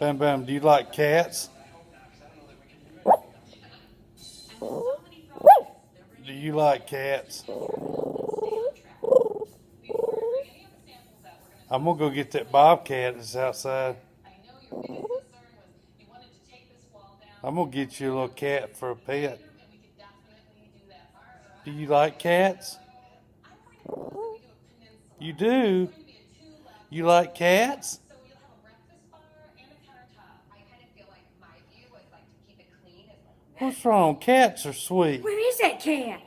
Bam Bam, do you like cats? Do you like cats? I'm gonna go get that bobcat that's outside. I'm gonna get you a little cat for a pet. Do you like cats? You do? You like cats? What's wrong? Cats are sweet. Where is that cat?